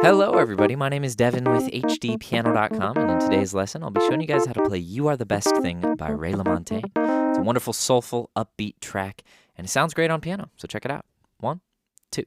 Hello everybody, my name is Devin with HDpiano.com, and in today's lesson I'll be showing you guys how to play You Are the Best Thing by Ray Lamontagne. It's a wonderful, soulful, upbeat track, and it sounds great on piano, so check it out. 1, 2.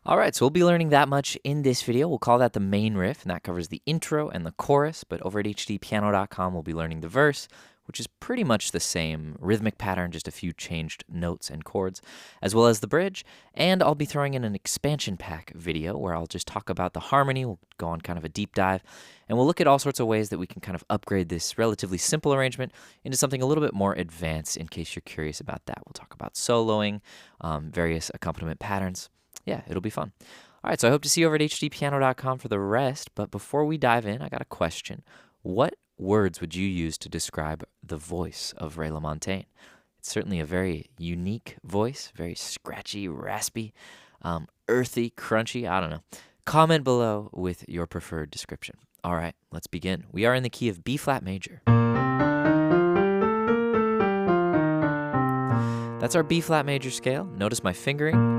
Alright, so we'll be learning that much in this video. We'll call that the main riff, and that covers the intro and the chorus, but over at HDpiano.com we'll be learning the verse, which is pretty much the same rhythmic pattern, just a few changed notes and chords, as well as the bridge, and I'll be throwing in an expansion pack video where I'll just talk about the harmony. We'll go on kind of a deep dive, and we'll look at all sorts of ways that we can kind of upgrade this relatively simple arrangement into something a little bit more advanced in case you're curious about that. We'll talk about soloing, various accompaniment patterns. Yeah, it'll be fun. All right, so I hope to see you over at HDpiano.com for the rest, but before we dive in, I got a question. What words would you use to describe the voice of Ray Lamontagne? It's certainly a very unique voice, very scratchy, raspy, earthy, crunchy, I don't know. Comment below with your preferred description. All right, let's begin. We are in the key of B-flat major. That's our B-flat major scale. Notice my fingering.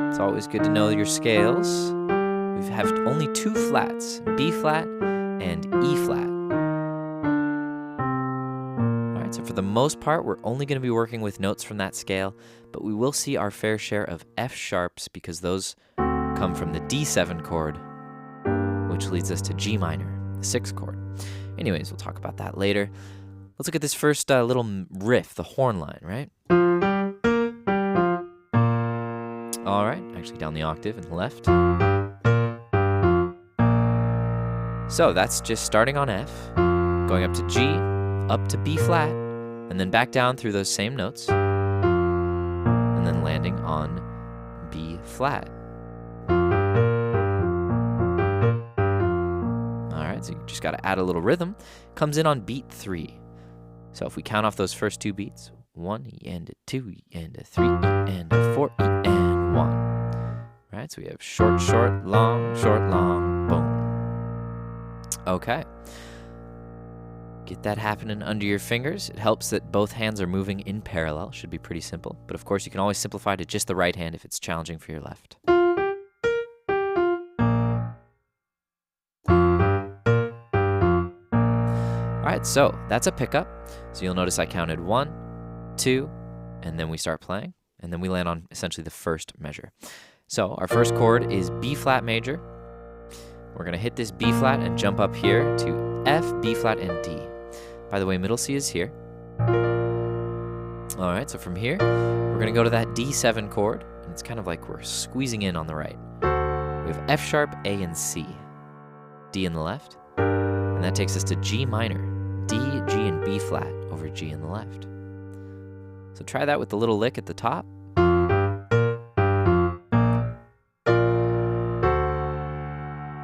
It's always good to know your scales. We have only two flats, B flat and E flat. All right, so for the most part, we're only going to be working with notes from that scale, but we will see our fair share of F sharps because those come from the D7 chord, which leads us to G minor, the 6th chord. Anyways, we'll talk about that later. Let's look at this first little riff, the horn line, right? All right, actually down the octave in the left. So that's just starting on F, going up to G, up to B flat, and then back down through those same notes, and then landing on B flat. All right, so you just got to add a little rhythm. Comes in on beat 3. So if we count off those first two beats, 1 E and a 2 E and a 3 E and a 4 E and 1. Right, so we have short, short, long, boom. Okay. Get that happening under your fingers. It helps that both hands are moving in parallel. Should be pretty simple. But of course, you can always simplify to just the right hand if it's challenging for your left. All right, so that's a pickup. So you'll notice I counted 1, 2, and then we start playing. And then we land on essentially the first measure. So our first chord is B flat major. We're going to hit this B flat and jump up here to F, B flat, and D. By the way, middle C is here. All right, so from here, we're going to go to that D7 chord. And it's kind of like we're squeezing in on the right. We have F sharp, A, and C. D in the left. And that takes us to G minor. D, G, and B flat over G in the left. So try that with the little lick at the top.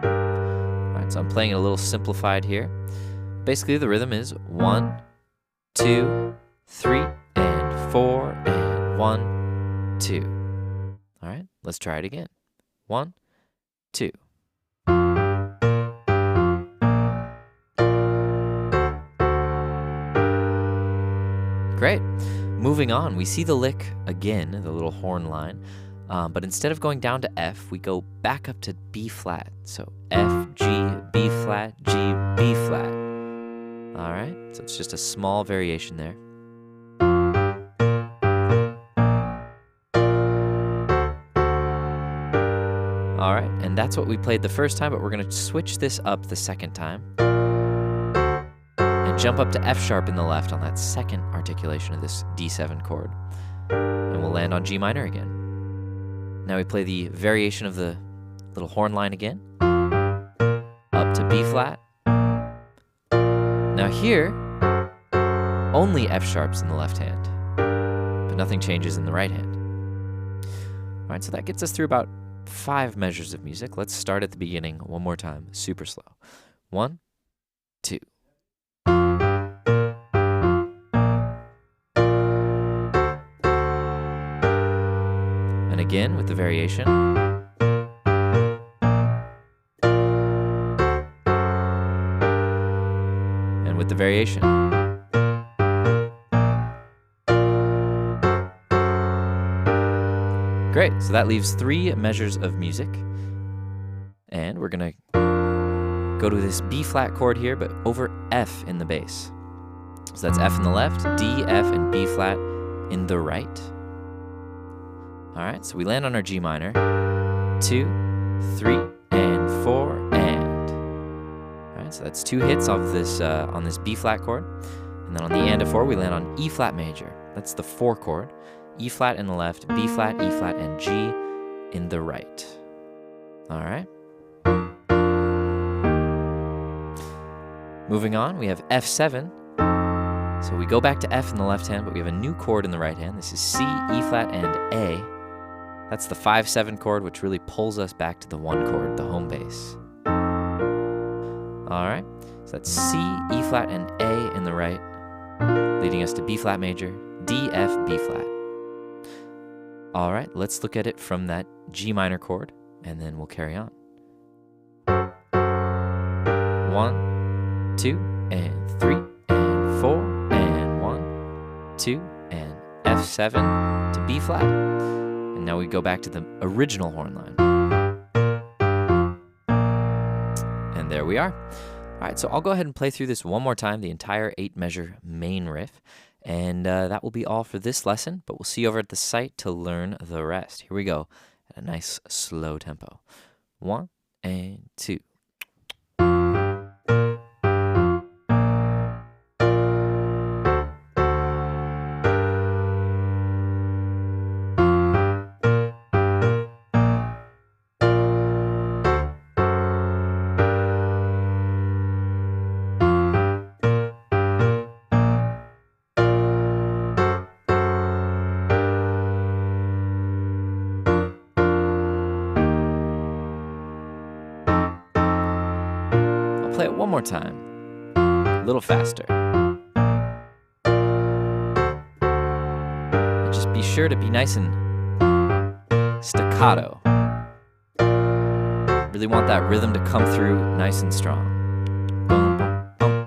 Alright, so I'm playing it a little simplified here. Basically, the rhythm is 1, 2, 3, and 4, and 1, 2. Alright, let's try it again. 1, 2. Great. Moving on, we see the lick again, the little horn line, but instead of going down to F, we go back up to B flat. So F, G, B flat, G, B flat. All right, so it's just a small variation there. All right, and that's what we played the first time, but we're going to switch this up the second time. Jump up to F sharp in the left on that second articulation of this D7 chord. And we'll land on G minor again. Now we play the variation of the little horn line again. Up to B flat. Now here, only F sharps in the left hand, but nothing changes in the right hand. All right, so that gets us through about 5 measures of music. Let's start at the beginning one more time, super slow. 1, 2. again with the variation. And with the variation. Great, so that leaves 3 measures of music. And we're gonna go to this B flat chord here, but over F in the bass. So that's F in the left, D, F, and B flat in the right. All right, so we land on our G minor. 2, 3, and 4, and. All right, so that's 2 hits of this on this B flat chord. And then on the and of 4, we land on E flat major. That's the 4 chord. E flat in the left, B flat, E flat, and G in the right. All right. Moving on, we have F7. So we go back to F in the left hand, but we have a new chord in the right hand. This is C, E flat, and A. That's the 5-7 chord, which really pulls us back to the 1 chord, the home bass. All right, so that's C, E flat, and A in the right, leading us to B flat major, D, F, B flat. All right, let's look at it from that G minor chord, and then we'll carry on. 1, 2, and 3, and 4, and 1, 2, and F7 to B flat. And now we go back to the original horn line. And there we are. All right, so I'll go ahead and play through this one more time, the entire 8-measure main riff. And that will be all for this lesson, but we'll see you over at the site to learn the rest. Here we go at a nice slow tempo. 1 and 2. Play it one more time, a little faster. And just be sure to be nice and staccato. Really want that rhythm to come through nice and strong. Boom, boom, boom,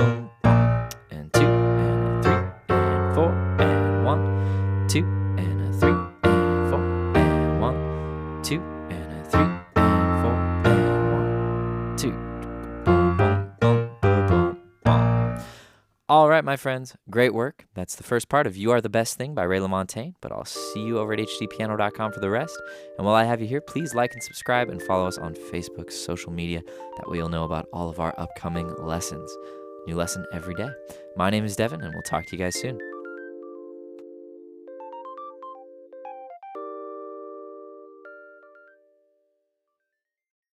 boom, boom. And 2, and 3, and 4, and 1, 2, and 3, and 4, and 1, 2, and 3, and 4, and 1, 2. All right, my friends, great work. That's the first part of You Are the Best Thing by Ray Lamontagne, but I'll see you over at HDpiano.com for the rest. And while I have you here, please like and subscribe and follow us on Facebook, social media. That way you'll know about all of our upcoming lessons. New lesson every day. My name is Devin, and we'll talk to you guys soon.